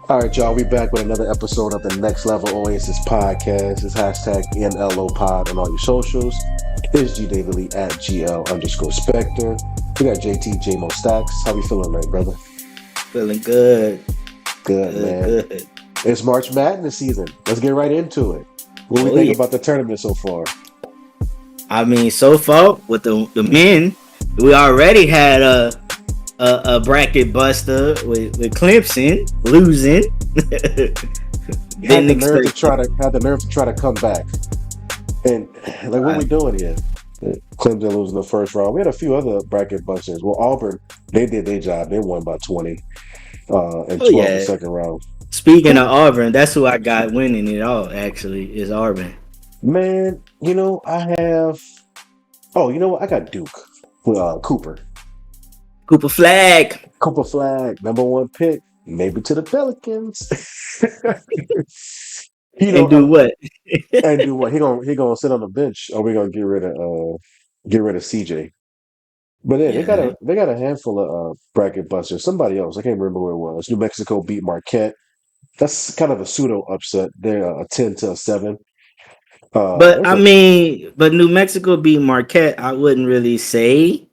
All right, y'all. We back with another episode of the Next Level Oasis podcast. It's hashtag NLO Pod on all your socials. It's G David Lee at GL underscore Spectre. We got JT JMO Stacks. How we feeling, tonight, brother? Feeling good, Good, good, man. good. It's March Madness season. Let's get right into it. What we Oh think yeah. about the tournament so far? I mean, so far with the men, we already had a bracket buster with Clemson losing. Had Didn't the nerve to expect it. come back. And like, what we Right. doing here? Clemson losing the first round. We had a few other bracket busters. Well, Auburn, they did their job. They won by 20 and Oh 12 the yeah. second round. Speaking of Who, Auburn, that's who I got winning it all. Actually, is Auburn. man, I have. Oh, you know what? I got Duke. Cooper. Cooper Flag. Cooper Flag, number one pick. Maybe to the Pelicans. you know, And do what? and do what? He gonna sit on the bench, or we gonna get rid of CJ. But yeah, they got Yeah. a handful of bracket busters. Somebody else, I can't remember who it was. New Mexico beat Marquette. That's kind of a pseudo upset. They're a 10-7. But There's I a mean, but New Mexico beat Marquette. I wouldn't really say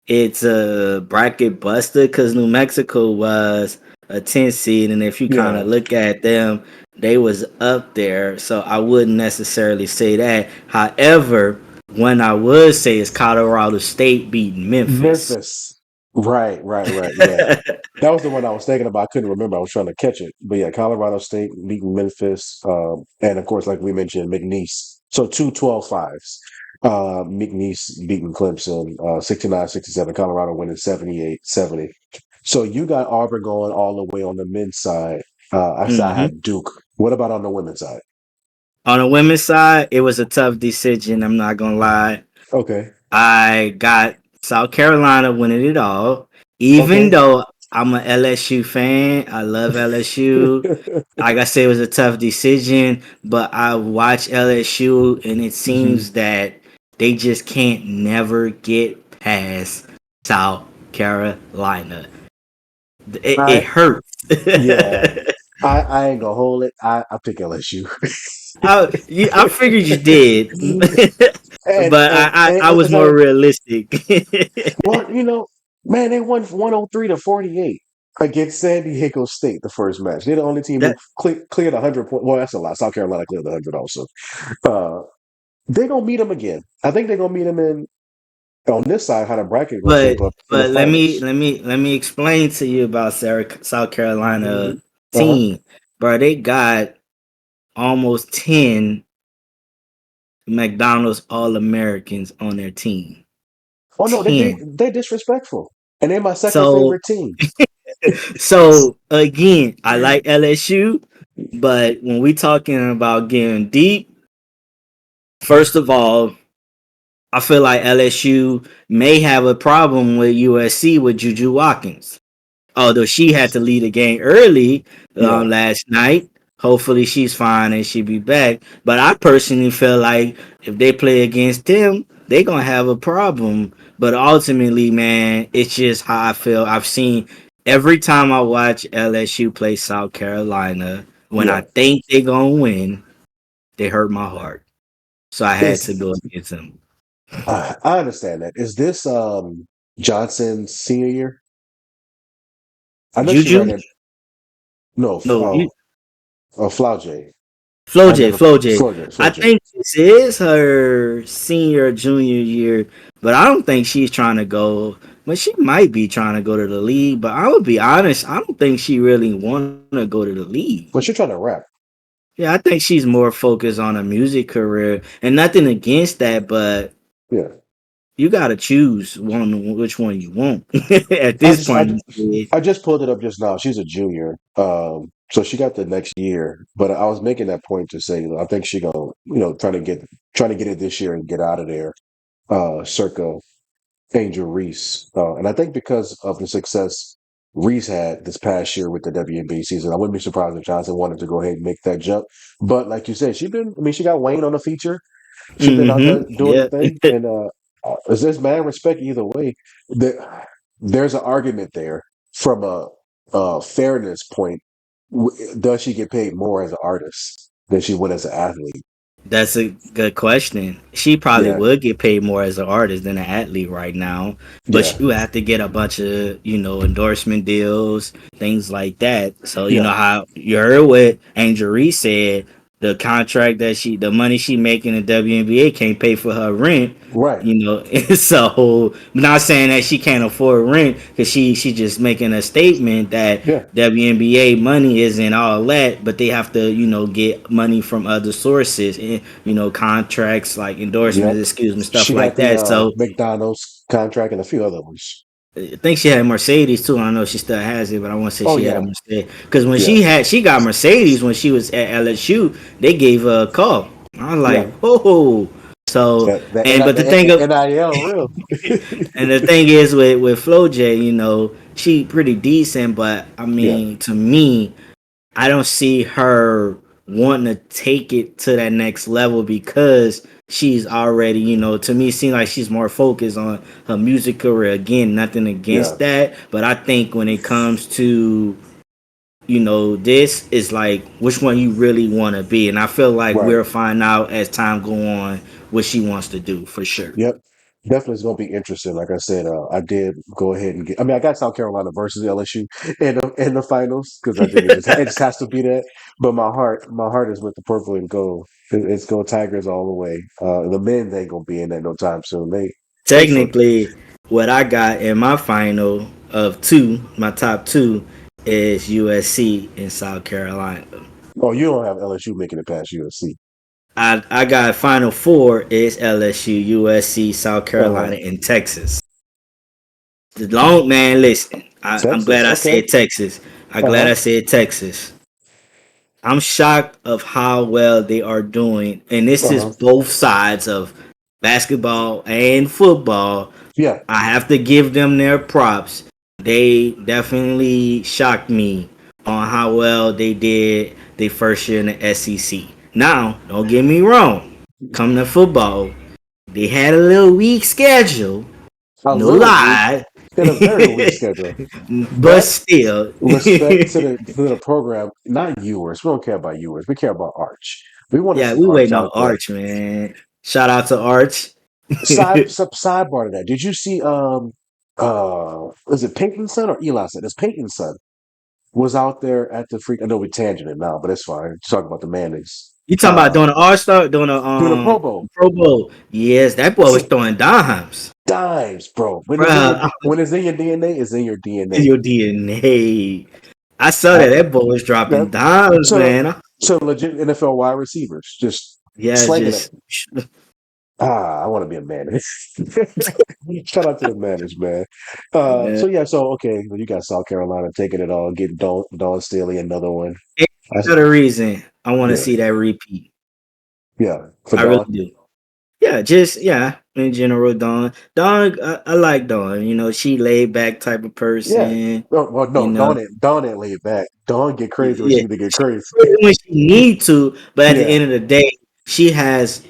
it's a bracket buster because New Mexico was a 10 seed, and if you kind Yeah. of look at them, they was up there. So I wouldn't necessarily say that. However, one I would say is Colorado State beating Memphis. Memphis. Right. Yeah. That was the one I was thinking about. I couldn't remember. I was trying to catch it. But yeah, Colorado State beating Memphis. And of course, like we mentioned, McNeese. So two 12-5s. McNeese beating Clemson 69-67. Colorado winning 78-70. So you got Auburn going all the way on the men's side. I said I Hmm. had Duke. What about on the women's side? On the women's side, it was a tough decision. I'm not gonna lie. Okay. I got South Carolina winning it all, even Okay. though I'm a LSU fan. I love LSU. Like I said, it was a tough decision, but I watch LSU and it Mhm. seems that they just can't never get past South Carolina. It I hurts. Yeah. I ain't gonna hold it. I pick LSU. I figured you did, and but and I and was as I more realistic. well, man, they won 103-48 against San Diego State the first match. They're the only team who That, cleared 100 points. Well, that's a lot. South Carolina cleared 100 also. Uh, they're gonna meet them again. I think they're gonna meet them in on this side how the bracket gonna but shape up in the but let me finals. let me let me explain to you about South Carolina Uh-huh. team, bro. They got almost 10 McDonald's All Americans on their team. Oh no, they 10. they disrespectful, and they're my second So favorite team. so again, I like LSU, but when we talking about getting deep, first of all, I feel like LSU may have a problem with USC with Juju Watkins. Although she had to leave the game early Yeah. last night. Hopefully she's fine and she'll be back. But I personally feel like if they play against them, they're gonna have a problem. But ultimately, man, it's just how I feel. I've seen every time I watch LSU play South Carolina, when I Yeah. think they're gonna win, they hurt my heart. So I had to Is go against them. I understand that. Is this Johnson's senior year? I know she Juju? ran it. No, No, Flauj. Flo I J, never Flo J. Flo J. I Flo J. think this is her senior or junior year, but I don't think she's trying to go. But she might be trying to go to the league. But I would be honest, I don't think she really want to go to the league. But she's trying to rap. Yeah, I think she's more focused on a music career, and nothing against that, but Yeah. you got to choose which one you want at I this just I, point. ju- I just pulled it up just now. She's a junior. So she got the next year. But I was making that point to say, I think she gonna, trying to get it this year and get out of there. Circa Angel Reese. And I think because of the success Reese had this past year with the WNBA season, I wouldn't be surprised if Johnson wanted to go ahead and make that jump. But like you said, she got Wayne on the feature. She's been out there doing the Yeah. thing. And is this man respect either way? There's an argument there from a fairness point. Does she get paid more as an artist than she would as an athlete? That's a good question. She probably Yeah, would get paid more as an artist than an athlete right now, but yeah, she would have to get a bunch of endorsement deals, things like that. So yeah. how you heard what Angel Reese said, the money she making in the WNBA can't pay for her rent. Right. So I'm not saying that she can't afford rent because she just making a statement that Yeah. WNBA money isn't all that, but they have to get money from other sources and contracts like Yep. endorsements, excuse me, stuff She like got the that. So McDonald's contract and a few other ones. I think she had Mercedes too. I don't know if she still has it, but I want to say Oh she had a yeah, Mercedes because when yeah, she got Mercedes when she was at LSU, they gave her a call. I was yeah. like, oh, so but The NIL real. and the thing is with Flo J, she pretty decent, but I Yeah, mean to me, I don't see her wanting to take it to that next level because she's already, to me, it seems like she's more focused on her music career. Again, nothing yeah. against that, but I think when it comes to, this is like which one you really want to be, and I feel like Right. we'll find out as time go on what she wants to do for sure. Yep. Definitely is going to be interesting. Like I said, I did go ahead and get. I mean, I got South Carolina versus LSU in the finals because I think it just has to be that. But my heart is with the purple and gold. It's go Tigers all the way. The men ain't gonna be in that no time soon. They so. Technically, what I got in my final of two, my top two, is USC in South Carolina. Oh, you don't have LSU making it past USC. I got final four is LSU, USC, South Uh huh. Carolina, and Texas. The long man, listen. I'm glad Texas. I Okay. said Texas. I'm Uh glad huh. I said Texas. I'm shocked of how well they are doing, and this Uh is huh. both sides of basketball and football. Yeah. I have to give them their props. They definitely shocked me on how well they did their first year in the SEC. Now, don't get me wrong. Come to football, they had a little weak schedule. A No little weak lie. in a very weak schedule, But but still. respect to the program. Not yours. We don't care about yours. We care about Arch. We want to Yeah, see we Arch waiting on out there. Arch, man. Shout out to Arch. Sidebar to that. Did you see is it Peyton's son or Eli's son? It's Peyton's son was out there at the freak. I know we tangent it now, but it's fine. Talk about the mayonnaise. You talking about Uh doing an All Star, doing a doing a Pro Bowl. Pro Bowl? Yes, that boy was throwing dimes, Dimes, bro. When it's in your bro. when it's in your DNA, it's in your DNA. Your DNA. I saw that. Uh, That boy was dropping that, dimes, so man. so legit NFL wide receivers just Yeah, slinging it. just I want to be a manager. Shout out to the managers, man. yeah. So yeah, so okay, well, you got South Carolina taking it all, getting Dawn Staley another one. I, Another reason I want to yeah, see that repeat. yeah, for I really Dawn. do. Yeah, just in general, Dawn. Dawn, I like Dawn. She laid back type of Yeah. person. Well, You no, know, Dawn ain't laid back. Dawn get crazy when yeah, she need to get crazy. when she need to, but at the Yeah, end of the day, she has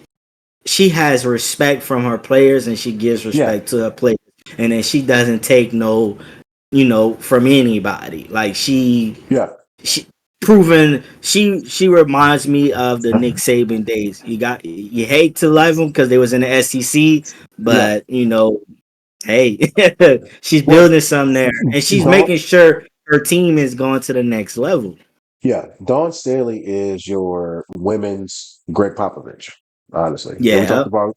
she has respect from her players, and she gives yeah, respect to her players, and then she doesn't take no, from anybody. Like yeah, she proven she reminds me of the Nick Saban days. You hate to love him because they was in the SEC, yeah. but hey, she's Well, building something there, and she's Dawn, making sure her team is going to the next level. yeah, Dawn Staley is your women's Greg Popovich. Honestly, and we Yeah, talked about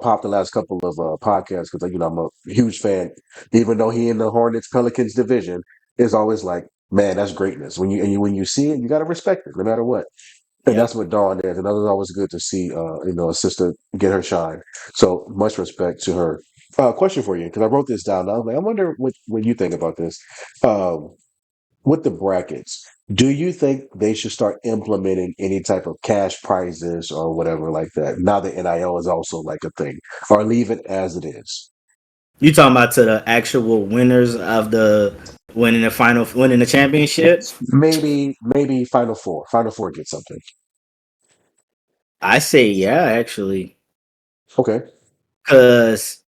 Pop the last couple of podcasts because I'm a huge fan. Even though he in the Hornets Pelicans division, is always like, man, that's greatness. When you see it, you got to respect it no matter what. And yep. that's what Dawn is. And that was always good to see, a sister get her shine. So much respect to her. Question for you, because I wrote this down. I was like, I wonder what you think about this. Um, with the brackets, do you think they should start implementing any type of cash prizes or whatever like that? Now that NIL is also like a thing, or leave it as it is? You talking about to the actual winners of the winning the championship? Maybe Final Four get something. I say yeah, actually, Okay. cause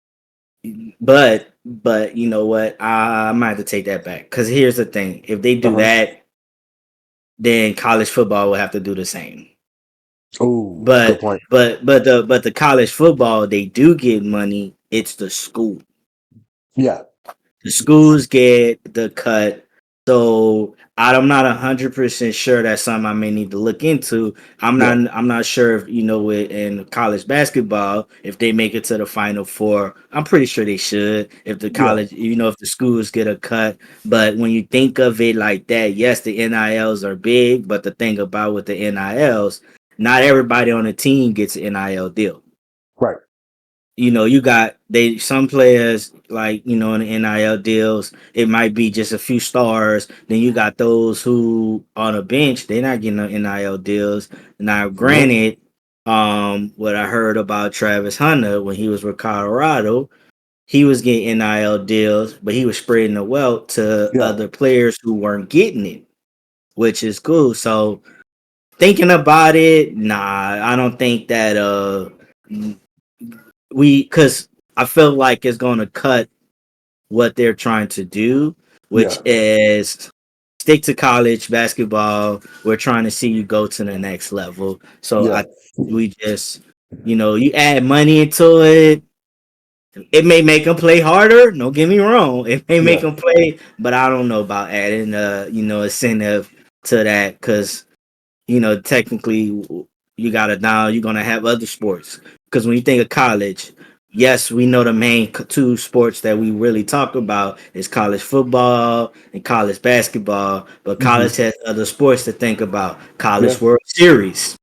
but you know what? I might have to take that back. Cause here's the thing: if they Uh do huh. that, then college football will have to do the same. Oh, good But point. but the college football they do get money. It's the school. Yeah, The schools get the cut. So I'm not 100% sure that's something I may need to look into. yeah, I'm not sure if in college basketball if they make it to the final four. I'm pretty sure they should if the yeah. college if the schools get a cut. But when you think of it like that, yes, the NILs are big, but the thing about with the NILs, not everybody on the team gets an NIL deal. Right. You got they some players like in the NIL deals, it might be just a few stars. Then you got those who on a bench, they're not getting no NIL deals. Now, Nope. granted, what I heard about Travis Hunter when he was with Colorado, he was getting NIL deals, but he was spreading the wealth to Yeah, other players who weren't getting it, which is cool. So thinking about it, nah, I don't think that because I feel like it's going to cut what they're trying to do, which yeah, is stick to college basketball. We're trying to see you go to the next level. So yeah, we just, you add money into it. It may make them play harder. Don't get me wrong. It may make yeah. them play, but I don't know about adding, incentive to that because technically you gotta now you're gonna have other sports because when you think of college, yes, we know the main two sports that we really talk about is college football and college basketball, but college Hmm. has other sports to think about. Yeah. College World Series,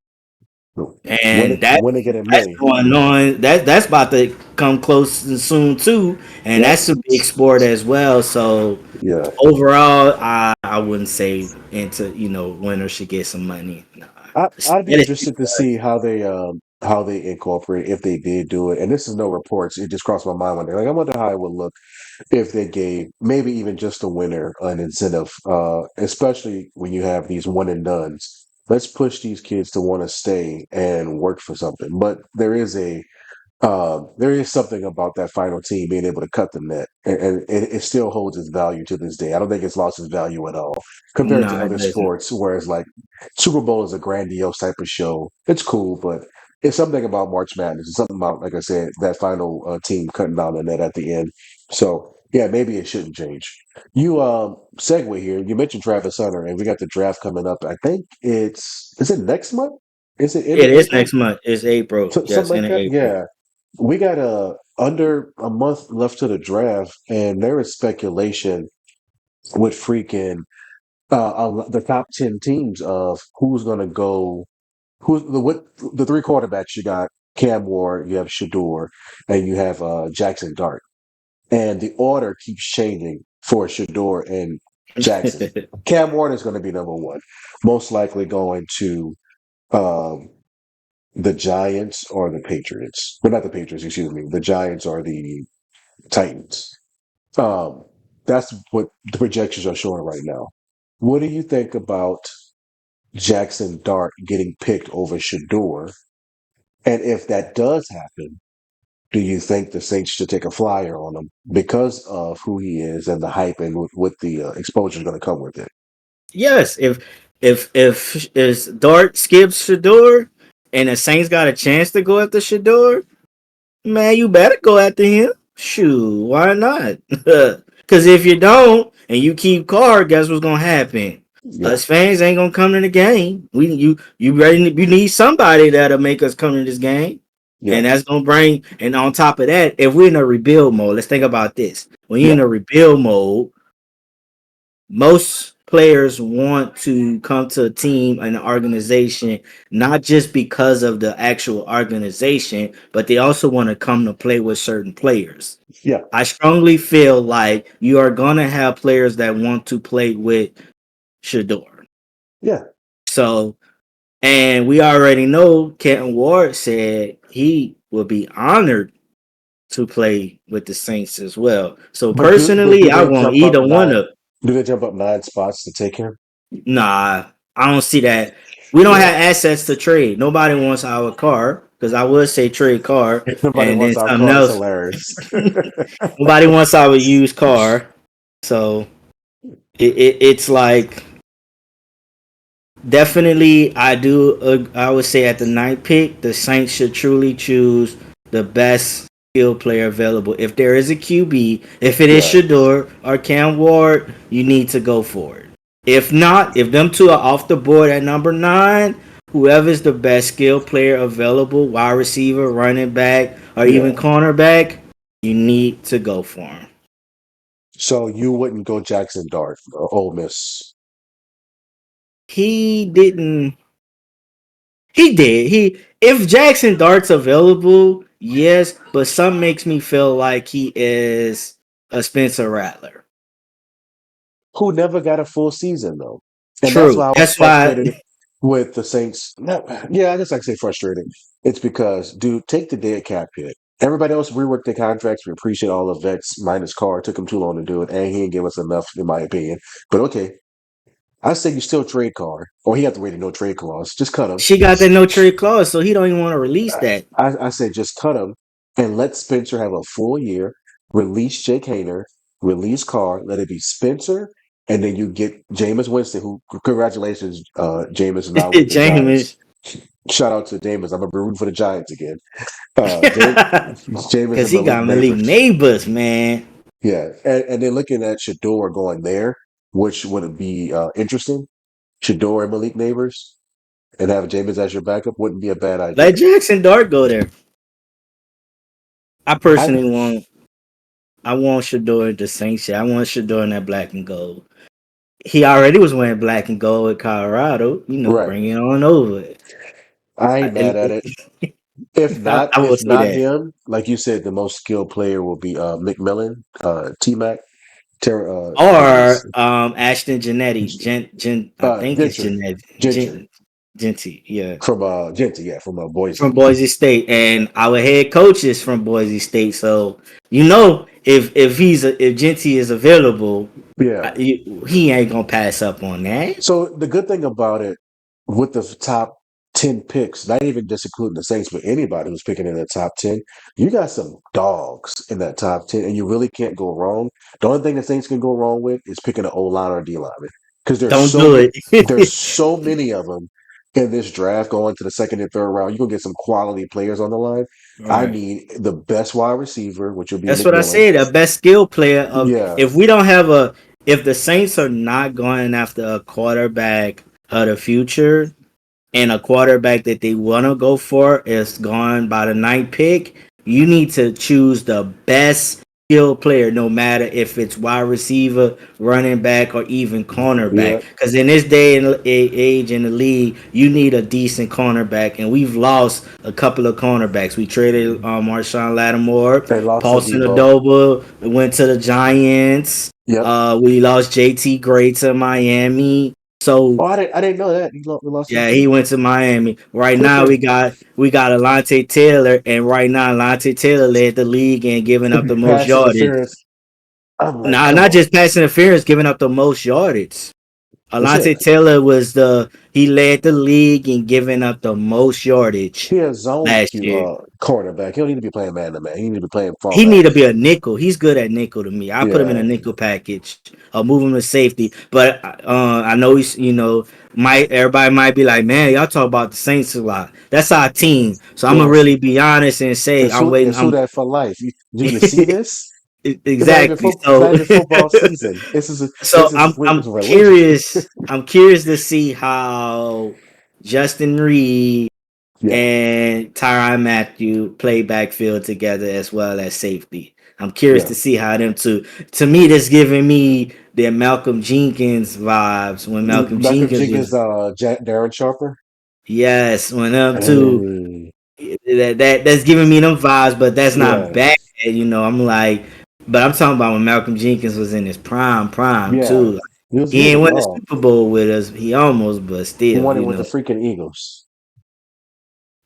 When and it when they getting that's money. going on. That's about to come close and soon too, and Yep. that's a big sport as well. So Yeah. overall, I wouldn't say into winners should get some money. Nah. I'd be LSU interested to see how they incorporate if they did do it. And this is no reports. It just crossed my mind one day. Like I wonder how it would look if they gave maybe even just a winner an incentive, especially when you have these one and dones. Let's push these kids to want to stay and work for something. But there is something about that final team being able to cut the net, and it still holds its value to this day. I don't think it's lost its value at all compared to No, it other doesn't. sports, whereas like Super Bowl is a grandiose type of show. It's cool, but it's something about March Madness. It's something about, like I said, that final team cutting down the net at the end. So yeah, maybe it shouldn't change. You segue here. You mentioned Travis Hunter, and we got the draft coming up. I think is it next month? Is it end of It is April? next month. It's April. Something Yes, like in that. April. Yeah. We got under a month left to the draft, and there is speculation with freaking the top 10 teams of who's going to go. Who's the three quarterbacks you got? Cam Ward, you have Shador, and you have Jackson Dart. And the order keeps changing for Shador and Jackson. Cam Ward is going to be number one, most likely going to um, the Giants or the Patriots. But not the Patriots, excuse me. The Giants or the Titans. Um, that's what the projections are showing right now. What do you think about Jackson Dart getting picked over Shador? And if that does happen, do you think the Saints should take a flyer on him because of who he is and the hype and what the exposure is going to come with it? Yes, if is Dart skips Shador and the Saints got a chance to go after Shador, man, you better go after him. Shoot, why not? Because if you don't and you keep Carr, guess what's gonna happen? Yeah, Us fans ain't gonna come to the game. You ready? You need somebody that'll make us come to this game, yeah, and that's gonna bring. And on top of that, if we're in a rebuild mode, let's think about this. When you're yeah, in a rebuild mode, most players want to come to a team and an organization not just because of the actual organization, but they also want to come to play with certain players. yeah, I strongly feel like you are going to have players that want to play with Shador. yeah, So, and we already know Kenton Ward said he will be honored to play with the Saints as well. So but but personally, do I they want jump up either one nine? of. Do they jump up 9 spots to take him? Nah, I don't see that. We don't Yeah. have assets to trade. Nobody wants our car because I would say trade car Nobody and then wants our something car. It's else. hilarious. Nobody wants our used car. So it's like Definitely, I do. I would say at the ninth pick, the Saints should truly choose the best skill player available. If there is a QB, if it is Right. Shador or Cam Ward, you need to go for it. If not, if them two are off the board at number nine, whoever's the best skill player available, wide receiver, running back, or even Yeah. cornerback, you need to go for him. So you wouldn't go Jackson Dart, Ole Miss. He didn't. He did. He if Jackson Dart's available, yes, but some makes me feel like he is a Spencer Rattler. Who never got a full season though. And that's True. why I was That's why frustrated with the Saints. Yeah, I just like to say frustrated. It's because, dude, take the dead cap hit. Everybody else reworked their contracts. We appreciate all the vets minus Carr. It took him too long to do it, and he didn't give us enough, in my opinion. But okay, I say you still trade Carr, or he had to wait a no trade clause. Just cut him. she got that no trade clause, so he don't even want to release that. I say just cut him and let Spencer have a full year. Release Jake Hayner, release Carr, let it be Spencer, and then you get Jameis Winston. Who, congratulations, Jameis is now with the James. Giants. Shout out to Jameis. I'm gonna be rooting for the Giants again. Jameis Cause and he Malik got Malik Neighbors. neighbors, man. Yeah, and then looking at Shador going there, which would be interesting. Shador and Malik Neighbors, and have Jameis as your backup wouldn't be a bad Let idea. Jackson Dart go there. I I personally want I want Shador the Saints shit. I want Shador in that black and gold. He already was wearing black and gold with Colorado. right. Bring it on over. I ain't mad at I, it. If not, I will if say not that. him, like you said, the most skilled player will be McMillan, T Mac, what Or is Ashton Genetti. I think it's Gentry, Genetti. Gentry Genty, yeah. from Gentry, yeah, from From Boise. Boise State. And our head coach is from Boise State. So if Genty is available, Yeah. he ain't gonna pass up on that. So the good thing about it with the top 10 picks, not even just including the Saints, but anybody who's picking in the top 10, you got some dogs in that top 10, and you really can't go wrong. The only thing the Saints can go wrong with is picking an O line or D lineman because Don't do there's it. so many of them in this draft going to the second and third round. You're going to get some quality players on the line. I Right. need the best wide receiver, which will be That's what I McMillan. said. The best skill player of Yeah, if we don't have a if the Saints are not going after a quarterback of the future and a quarterback that they want to go for is gone by the ninth pick, you need to choose the best skill player, no matter if it's wide receiver, running back, or even cornerback. yeah. Because in this day and age in the league, you need a decent cornerback, and we've lost a couple of cornerbacks. We traded Marshawn Lattimore, They lost to Paulson Debo. Adoba went to the Giants. Yep. We lost JT Gray to Miami. So Oh, I didn't know that. We lost him yeah, too. he went to Miami. Right now Quicker. we got Alante Taylor, and right now Alante Taylor led the league in giving up the most Pass yardage. interference. I'm like, Nah, come not on. just pass interference, giving up the most yardage. That's it. Alante Taylor he led the league in giving up the most yardage He a zone last year. cornerback. He don't need to be playing man to man. He need to be playing He fallback. need to be a nickel. He's good at nickel to me. I put him in a Yeah. nickel package. Move him to safety. But I know he's might everybody might be like, man, y'all talk about the Saints a lot. That's our team. So I'm gonna Well, really be honest and say I'm waiting. it's who I'm that for life. Do you see this? exactly. It's not So even football season. so I'm It's religion. curious. I'm curious to see how Justin Reed Yeah. and Tyrann Matthew play backfield together as well as safety. I'm curious Yeah. to see how them two. To me, that's giving me the Malcolm Jenkins vibes when Malcolm Malcolm Jenkins was Jenkins, Darren Sharper. yes when them two Hey. that's giving me them vibes, but that's not Yeah. bad. I'm like, but I'm talking about when Malcolm Jenkins was in his prime Yeah. too. He He was a ain't win the dog. Super Bowl with us. He almost, but He still, won it with the freaking Eagles.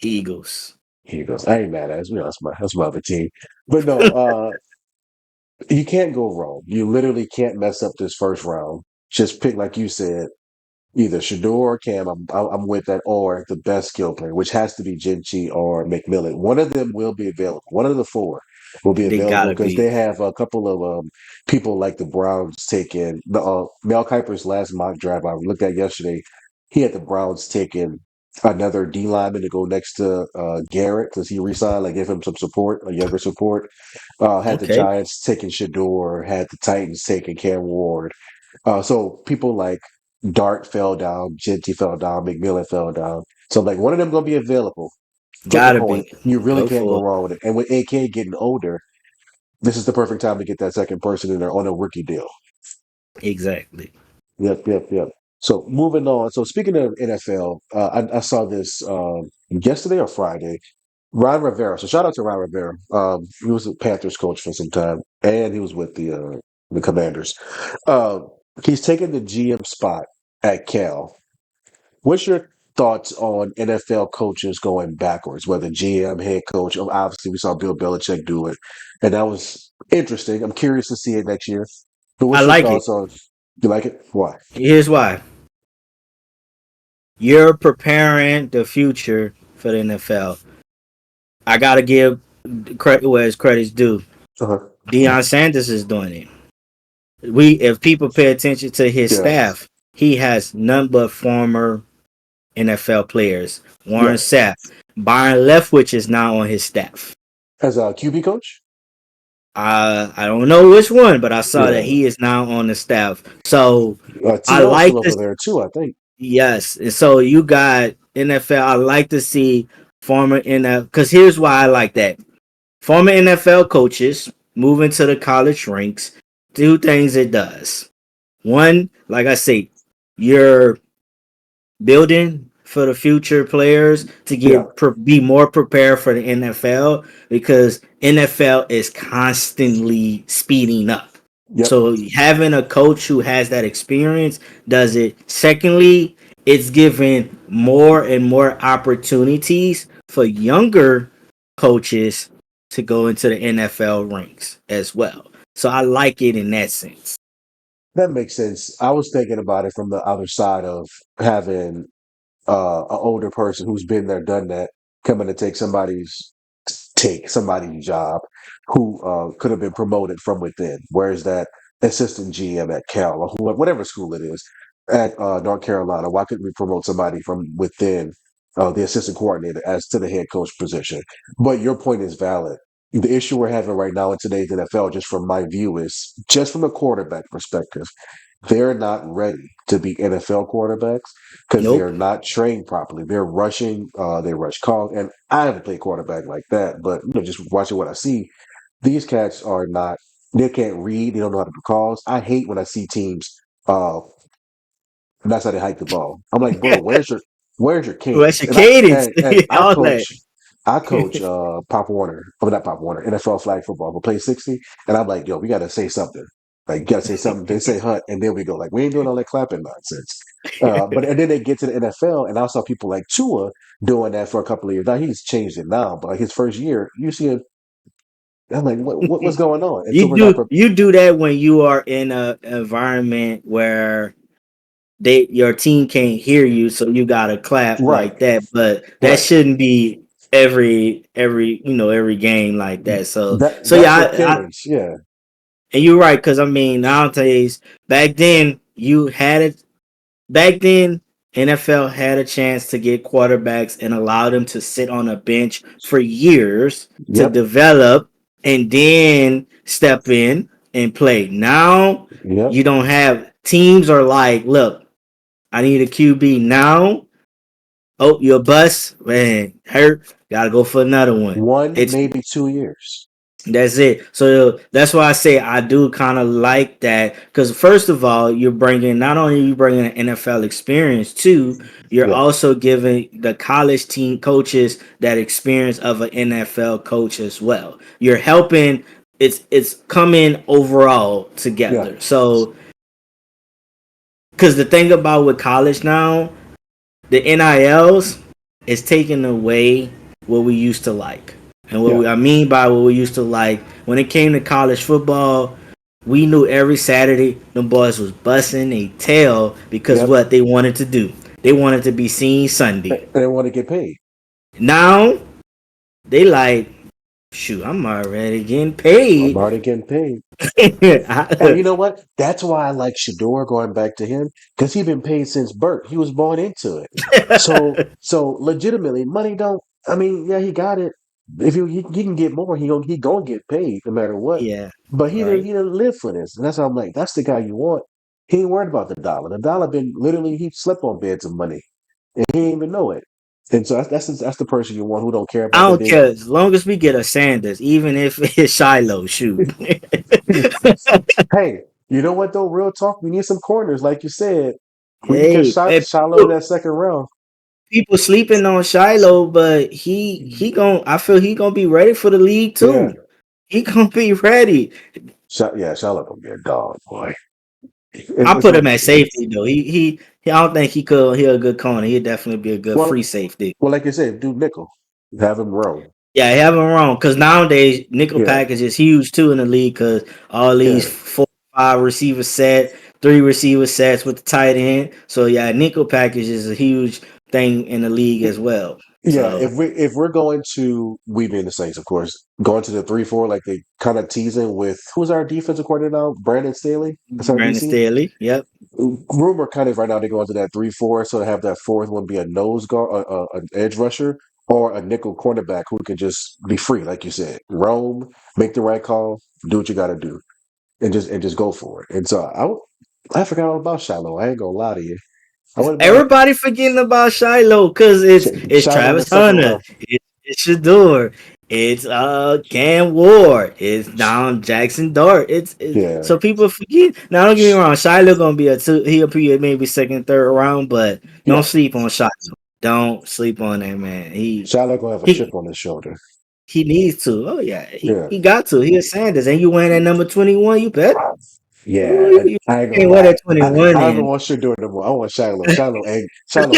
Eagles. Eagles. I ain't mad at it. That's my other team. But no, you can't go wrong. You literally can't mess up this first round. Just pick, like you said, either Shador or Cam. I'm with that, or the best skill player, which has to be Jinchi or McMillan. One of them will be available. One of the four will be They available gotta because be. they have a couple of people like the Browns taking Mel Kiper's last mock draft I looked at yesterday. He had the Browns taking another D lineman to go next to Garrett because he resigned, like give him some support, a younger support. Had the Okay, Giants taking Shador, had the Titans taking Cam Ward. So people like Dart fell down, Genty fell down, McMillan fell down. So like one of them gonna be available. Flip a gotta coin. be. You really Go can't go for wrong with it. And with AK getting older, this is the perfect time to get that second person in there on a rookie deal. it. Exactly. Yep, yep, yep. So moving on. So speaking of NFL, I saw this yesterday or Friday. Ron Rivera. So shout out to Ron Rivera. He was a Panthers coach for some time, and he was with the Commanders. Uh, he's taken the GM spot at Cal. What's your thoughts on NFL coaches going backwards, whether GM, head coach? Obviously, we saw Bill Belichick do it, and that was interesting. I'm curious to see it next year. But I what's your like it. thoughts on? You like it? Why? Here's why. You're preparing the future for the NFL. I gotta give credit where his credit's due. Uh-huh. Deion Sanders is doing it. If people pay attention to his Yeah. staff, he has none but former NFL players. Warren Yep. Sapp, Byron Leftwich is now on his staff. As a QB coach. I don't know which one, but I saw that Yeah. he is now on the staff. So I T.O. like still over this. there too, I think. Yes, and so you got NFL. I like to see former NFL because here's why I like that. Former NFL coaches moving to the college ranks. Two things it does. One, like I say, you're building for the future players to Yeah. be more prepared for the NFL because NFL is constantly speeding up. Yep. So having a coach who has that experience does it. Secondly, it's giving more and more opportunities for younger coaches to go into the NFL ranks as well. So I like it in that sense. That makes sense. I was thinking about it from the other side of having an older person who's been there, done that, coming to take somebody's job who could have been promoted from within. Whereas that assistant GM at Cal or whatever school it is at North Carolina, why couldn't we promote somebody from within the assistant coordinator as to the head coach position? But your point is valid. The issue we're having right now in today's NFL, just from my view, is just from a quarterback perspective, they're not ready to be NFL quarterbacks because they're Nope. not trained properly. They're rushing, they rush call, and I haven't played quarterback like that, but just watching what I see, these cats are not. They can't read. They don't know how to do calls. I hate when I see teams. Uh, and that's how they hike the ball. I'm like, bro, where's your What's cadence? your And I cadence? and All that. I coach Pop Warner. I mean, not Pop Warner, NFL flag football. We play 60, and I'm like, yo, we gotta say something. Like, you gotta say something. They say hunt, and then we go like, we ain't doing all that clapping nonsense. But and then they get to the NFL, and I saw people like Tua doing that for a couple of years. Now he's changed it now, but like his first year, you see him. I'm like, what's going on? And so we're not. You do that when you are in a environment where your team can't hear you, so you gotta clap Right, like that. But that right. shouldn't be every every game like that. So That's yeah, what kills. Yeah, and you're right because I mean nowadays back then you had it back then. NFL had a chance to get quarterbacks and allow them to sit on a bench for years to yep, develop and then step in and play. Now yep. you don't have teams are like, look, I need a QB now. Oh, you're a bust, man. Hurt. Gotta go for another one. One, It's maybe 2 years. that's it. So that's why I say I do kind of like that because first of all, you're bringing not only you bringing an NFL experience too, you're Yeah, also giving the college team coaches that experience of an NFL coach as well. You're helping. It's coming overall yeah, together. So because the thing about with college now, the NILs is taking away what we used to like. And yeah, I mean by what we used to like, when it came to college football, we knew every Saturday the boys was busting a tail because yep. what they wanted to do. They wanted to be seen And Sunday. they want to get paid. Now they like shoot, I'm already getting I'm paid. already getting paid. And I- you know what? That's why I like Shador going back to him because he been paid since Burt. He was born into it. So legitimately, money don't. I mean, yeah, he got it. If he can get more, he gonna get paid no matter what. yeah, But right. he didn't live for this, and that's how I'm like, that's the guy you want. He ain't worried about the dollar. The dollar been literally he slept on beds of money, and he didn't even know it. And so that's the person you want who don't care I about the don't big. care as long as we get a Sanders, even if it's Shiloh. Shoot. Hey, you know what though? Real talk, we need some corners, like you said. We can catch Hey, hey, Shiloh in that second round. people sleeping on Shiloh, but he gon' I feel he gonna be ready for the league Yeah, too. He gonna be ready. Yeah, Shiloh gonna be a dog, boy. I It's put gonna him at safety though. I don't think he could. He a good corner. He'd definitely be a good free well, safety. well, like you said, do nickel, have him roam. Yeah, you have him wrong because nowadays nickel Yeah, package is huge too in the league because all these yeah, 4 5 receiver set, 3 receiver sets with the tight end. So yeah, nickel package is a huge thing in the league as well. yeah. So If we're going to we being the Saints, of course, going to the 3-4, like they kind of teasing with who's our defensive coordinator now, Brandon Staley. That's our Brandon DC. Staley, yep, Rumor kind of right now they go into that 3-4, so to have that fourth one be a nose guard, an edge rusher, or a nickel cornerback who can just be free, like you said, roam, make the right call, do what you got to do, and just go for it. And so I forgot all about Shiloh. I ain't gonna lie to you. I would have been like everybody forgetting about Shiloh because it's Shiloh in the Travis second Hunter, round. it's Shador, it's Cam Ward, it's Don Jackson Dart. It's Yeah, so people forget. Now don't get me wrong, Shiloh gonna be a two. He'll be a maybe second, third round, but don't yeah. sleep on Shiloh. Don't sleep on that man. Shiloh gonna have a He chip on his shoulder. he needs to. Oh yeah, Yeah. he got to. He is Sanders, and you wearing that number 21. You bet. Yeah, Ooh, and you I ain't gonna can't wear lie. that 21 I don't in. want Shador no more. I want Shiloh. Shiloh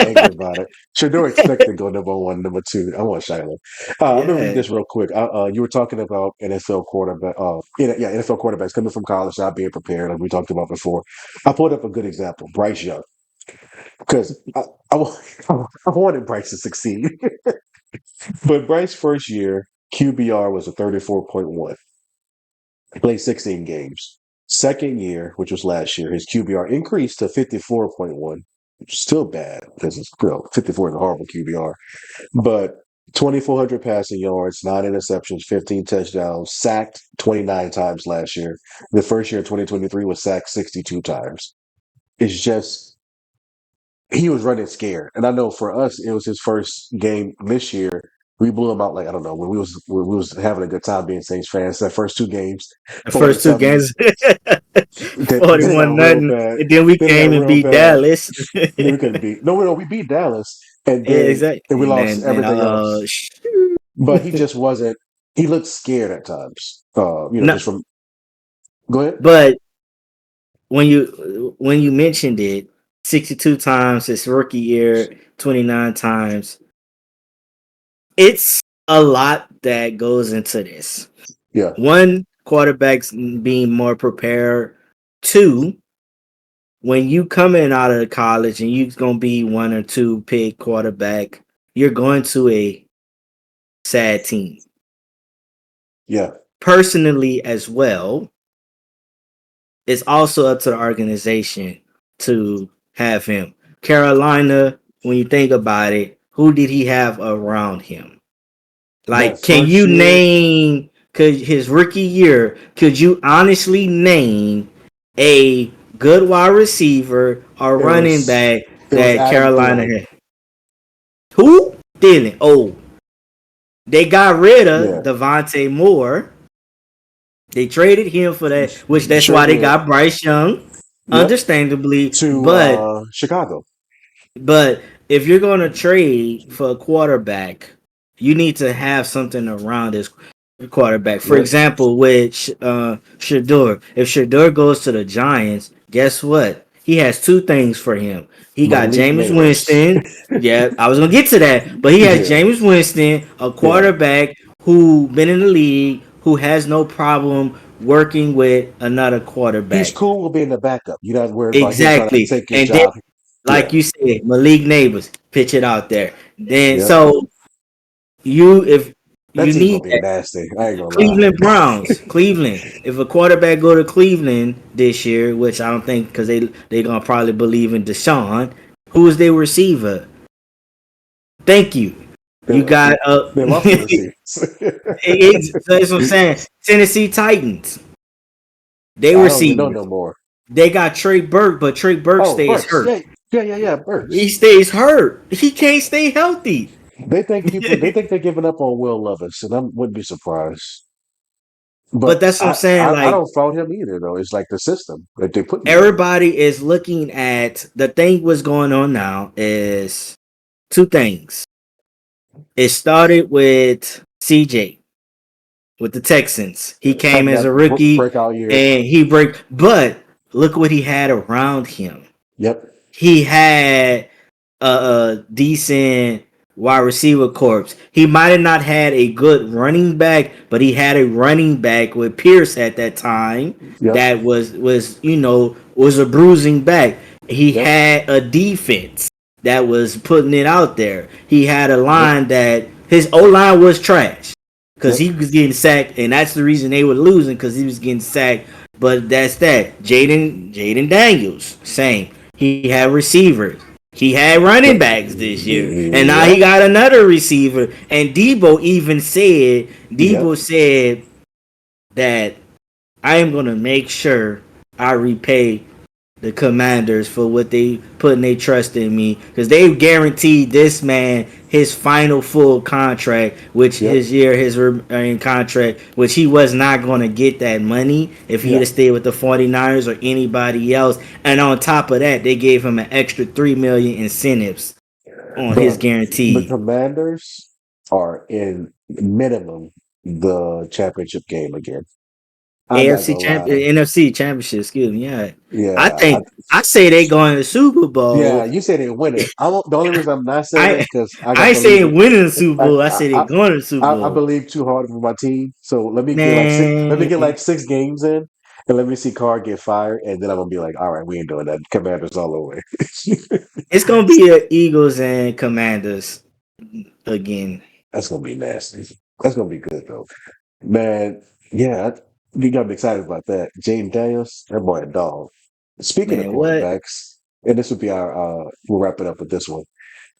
angry about it. Shador expect to go number one, number two. I want Shiloh. I'm gonna read Yeah, this real quick. You were talking about NFL quarterback. Yeah, NFL quarterbacks coming from college, not being prepared, like we talked about before. I pulled up a good example, Bryce Young, because I wanted Bryce to succeed, but Bryce first year QBR was a 34.1. He played 16 games. Second year, which was last year, his QBR increased to 54.1, which is still bad because 54 is a horrible QBR. But 2,400 passing yards, 9 interceptions, 15 touchdowns, sacked 29 times last year. The first year, 2023, was sacked 62 times. It's just he was running scared. And I know for us, it was his first game this year. We blew him out like I don't know when we was having a good time being Saints fans. That first two games, the first two 40-7. games, Then it got 41 real nothing, bad. and then we Then it got came and real beat bad. Dallas. And then we couldn't beat. No, no, we beat Dallas, and Yeah, then and we exactly. And lost then everything else. But he just wasn't. He looked scared at times. no, Just from. Go ahead. but when you mentioned it, 62 times his rookie year, 29 times. It's a lot that goes into this. Yeah, One, quarterbacks being more prepared. Two, when you coming out of college and you're gonna be one or two pick quarterback, you're going to a sad team. yeah, Personally, as well, it's also up to the organization to have him. Carolina, when you think about it, who did he have around him? that Like, can first you year, name could his rookie year? Could you honestly name a good wide receiver or it running was back it was that Adam Carolina Thielen. had? Who? Didn't. Oh, they got rid of Yeah, Devontae Moore. They traded him for that, which that's why they traded. got Bryce Young, Yep, understandably. to Chicago. But if you're going to trade for a quarterback, you need to have something around this quarterback. For Yep, example, with Shador, if Shador goes to the Giants, guess what? He has two things for him. He got Malik Jameis Neighbors. Winston. Yeah, I was gonna get to that, but he has Yeah, Jameis Winston, a yeah. quarterback who been in the league, who has no problem working with another He's quarterback. cool with being the backup. You're not worried about him trying to Exactly, take your and then job. like Yeah, you said, Malik Neighbors, pitch it out there. Then yep, so if That You team gonna need be that. nasty. I ain't gonna lie. Cleveland Browns. Cleveland. If a quarterback go to Cleveland this year, which I don't think, because they gonna probably believe in Deshaun. Who is their receiver? Thank you. You Yeah, got they lost the receivers. that's what I'm saying. Tennessee Titans. They I don't even know receivers. no more. They got Trey Burke, but Trey Burke Oh, stays Burks. hurt. Yeah. He Burks. stays hurt. He can't stay healthy. They think people. They think they're giving up on Will Levis, and I wouldn't be surprised. But But that's what I'm I, saying. I, I Like don't fault him either, though. It's like the system that they put me in. everybody is looking at the thing. What's going on now is two things. It started with CJ with the Texans. He came Having as that a rookie breakout year. and he break. But look what he had around him. Yep. He had a decent wide receiver corps. He might have not had a good running back, but he had a running back with Pierce at that time Yep. that was a bruising back. He Yep. had a defense that was putting it out there. He had a Yep. line that his O line was trash because Yep. he was getting sacked, and that's the reason they were losing because he was getting sacked. But that's that. Jaden Daniels, same. He had receivers. He had running backs this year, and now he Yep. got another receiver. And Yep. Debo said that I am gonna make sure I repay the Commanders for what they putting their trust in me because they guaranteed this man his final full contract, which Yep. his in contract, which he was not going to get that money if he'd have Yep. stayed with the 49ers or anybody else. And on top of that, they gave him an extra $3 million incentives on his The guarantee. Commanders are in minimum the championship game again. I'm not AFC gonna champ lie. NFC championship, excuse me. Yeah. I Yeah, think I say they going to the Super yeah. Bowl. You say they win it. The only reason I'm not saying that I because I I got ain't believe saying it. winning the Super I, Bowl. I say they I going to the Super I Bowl. believe too hard for my team. So let me get like six. Let me Man, get like 6 games in, and let me see Carr get fired, and then I'm gonna be like, all right, we ain't doing that. Commanders all the way. it's gonna be a Eagles and Commanders again. That's gonna be nasty. That's gonna be good though, man. Yeah, you got me excited about that. Jaden Daniels, that boy a dog. Speaking of Man, what? quarterbacks, and this would be our we'll wrap it up with this one.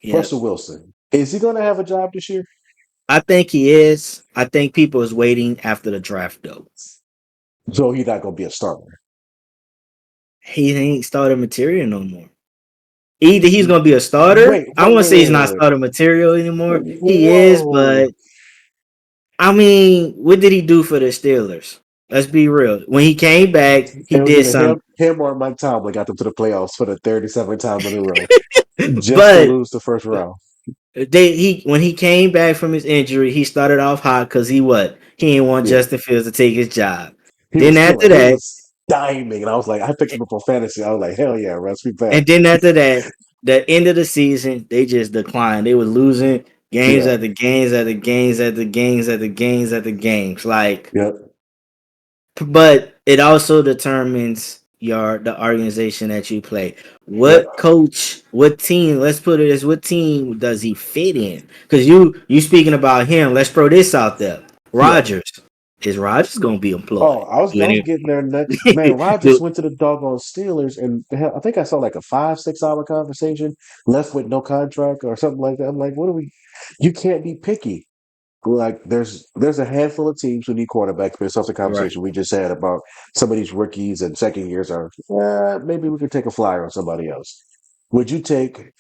Yeah, Russell Wilson, is he gonna have a job this year? I think he is. I think people is waiting after the draft though. So he's not gonna be a starter. He ain't starter material no more. Either he's gonna be a starter. Wait, I wait, won't wait, say wait, he's wait, not wait. starter material anymore. He is, Whoa. but I mean, what did he do for the Steelers? Let's be real. When he came back, he It was did either some. him or Mike Tomlin got them to the playoffs for the 37th time in a row, just to But lose the first round. when he came back from his injury, he started off hot because he didn't want Yeah, Justin Fields to take his job. he Then was after killing. He that, was diming, and I was like, I picked him up on fantasy. I was like, hell yeah, Russ, we back. and then after that, the end of the season, they just declined. They were losing games Yeah, after games after games after games after games after games. Like, yep, but it also determines the organization that you play. yep, What coach, what team? Let's put it as what team does he fit in? Because you speaking about him. Let's throw this out there. yeah. Rodgers, is Rodgers gonna be Oh, employed? I was getting there next. Man, Rodgers Do- went to the doggone Steelers, and I think I saw like a 5, 6 hour conversation left with no contract or something like that. I'm like, what are we? You can't be picky. Like there's a handful of teams who need quarterbacks based off the right. conversation we just had about some of these rookies and second years are maybe we could take a flyer on somebody else. Would you take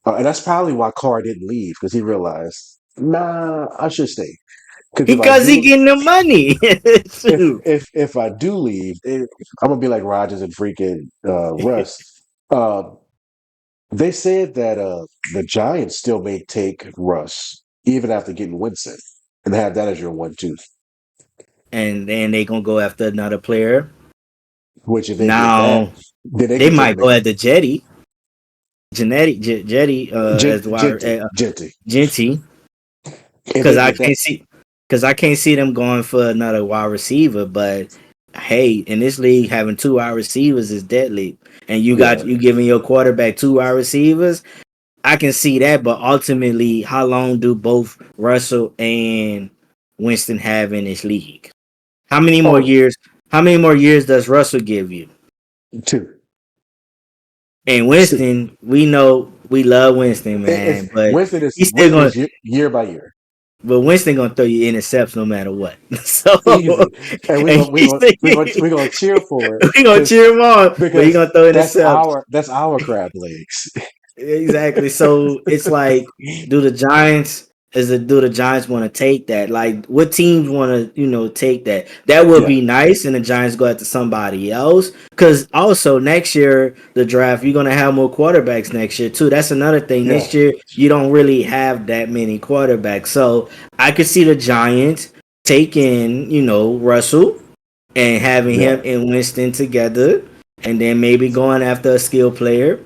and that's probably why Carr didn't leave because he realized, nah, I should stay. Because if I Because he do getting the money. Shoot. if I do leave, I'm gonna be like Rogers and freaking Russ. Uh, they said that the Giants still may take Russ even after getting Winston and have that as your 1-2. And then they gonna go after another player. Which if they get that, Now then they they can try to might make go at the Jetty, as the wide Genty. Genty. If Because they I get that, can't see, because I can't see them going for another wide receiver. But hey, in this league, having two wide receivers is deadly, and yeah, you giving your quarterback two wide receivers. I can see that, but ultimately, how long do both Russell and Winston have in this league? How many more Oh, years? How many more years does Russell give you? two, And two. Winston, we know we love Winston, It's man, but Winston is he's still Winston going. is year by year. But Winston gonna throw you intercepts no matter what. So, Easy, and and we're gonna cheer for it we gonna cheer him on, but he because gonna throw intercepts. that's our crab legs. Exactly. So it's like, do the Giants do the Giants want to take that? Like, what teams want to take that? That would Yeah, be nice, and the Giants go after somebody else. Because also next year the draft, you're gonna have more quarterbacks next year too. That's another thing. yeah, This year you don't really have that many quarterbacks, so I could see the Giants taking Russell and having yeah. him and Winston together, and then maybe going after a skill player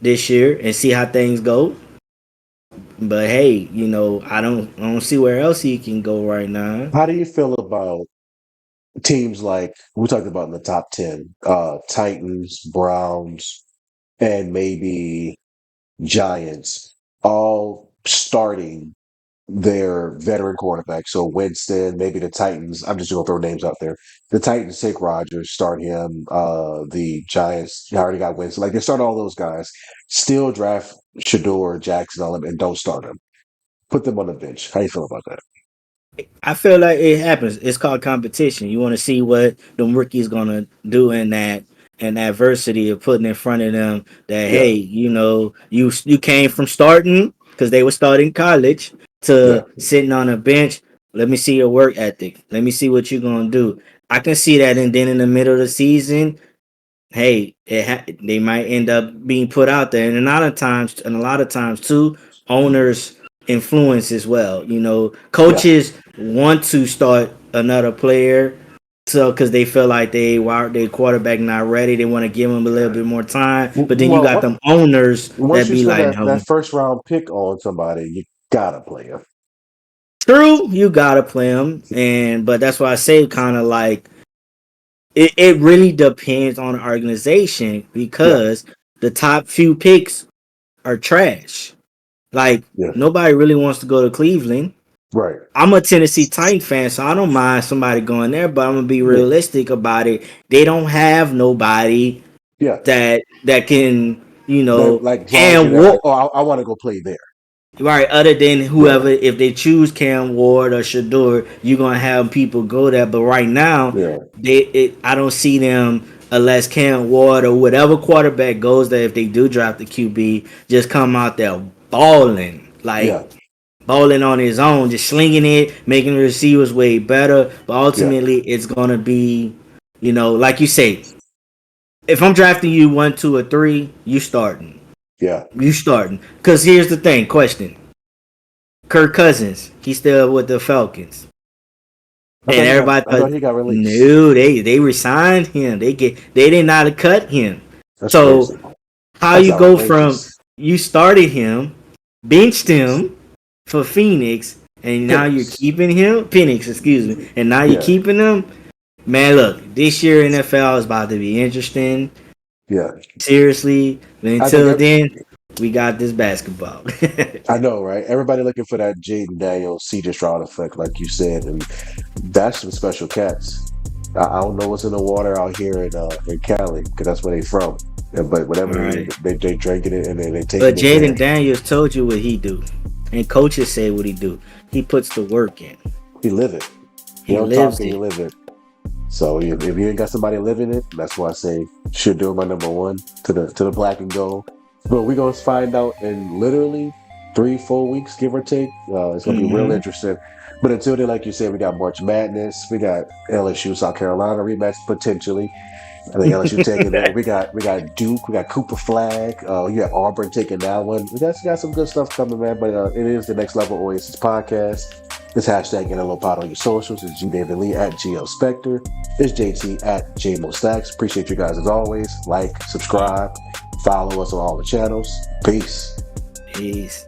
this year and see how things go. But hey, I don't see where else he can go right now. How do you feel about teams like we talked about in the top 10? Titans, Browns, and maybe Giants, all starting their veteran quarterback. So Winston, maybe the Titans. I'm just gonna throw names out there. The Titans take Rodgers, start him. The Giants, you already got Winston. Like they start all those guys. Still draft Shador, Jackson, all them, and don't start them. Put them on the bench. How you feel about that? I feel like it happens. It's called competition. You want to see what the rookies gonna do in that and adversity of putting in front of them that Yeah, hey, you came from starting because they were starting college yeah, to sitting on a bench. Let me see your work ethic. Let me see what you're gonna do. I can see that, and then in the middle of the season, hey, they might end up being put out there, and a lot of times too, owners influence as well. yeah. Coaches want to start another player, so because they feel like their quarterback not ready, they want to give him a little bit more time. But then you Well, got them owners once that you be spend like, that no, first round pick on somebody, you gotta play him. true, you gotta play them, but that's why I say kind of like it really depends on the organization Yeah, because the top few picks are trash. Like yeah, nobody really wants to go to Cleveland. right. I'm a Tennessee Titan fan, so I don't mind somebody going there, but I'm gonna be Yeah, realistic about it. They don't have nobody yeah. that can, That like as long as you're can there, like, walk oh, I want to go play there. right. Other than Yeah, whoever, if they choose Cam Ward or Shador, you're gonna have people go there. But right now, yeah, I don't see them unless Cam Ward or whatever quarterback goes there. If they do drop the QB, just come out there balling like yeah, balling on his own, just slinging it, making the receivers way better. But yeah, ultimately, it's gonna be, like you say, if I'm drafting you 1, 2, or 3, you starting, yeah. you starting. Because here's the thing, question: Kirk Cousins, he's still with the Falcons, and everybody I thought thought, he got released. no, they resigned him. They did not cut him. That's So crazy. how That's you go from outrageous. you started him, benched him for Phoenix, and now you're Penix. keeping him, Penix, excuse me, and now you're Yeah, keeping him. Man, look, this year NFL is about to be interesting. yeah. Seriously, but I think until then, we got this basketball. I know, right? Everybody looking for that Jaden Daniels, CJ Stroud effect, like you said, and that's some special cats. I don't know what's in the water out here in Cali because that's where they from. Yeah, but whatever Right. they drinking it and then they But taking it there. Jaden Daniels told you what he do, and coaches say what he do. He puts the work in. He live it. He He don't talk lives it. He it. live it. So if you ain't got somebody living it, that's why I say should do my number one to the black and gold. But we're gonna find out in literally 3-4 weeks, give or take. It's gonna be real Hmm. interesting. But until then, like you said, we got March Madness. We got LSU South Carolina rematch potentially. I think LSU taking it. We got Duke. We got Cooper Flag. You got Auburn taking that one. We got some good stuff coming, man. But it is the Next Level Oasis podcast. It's hashtag NLO Pod on your socials. It's G David Lee at GL Spectre. It's JT at JMO Stacks. Appreciate you guys as always. Like, subscribe, follow us on all the channels. Peace. Peace.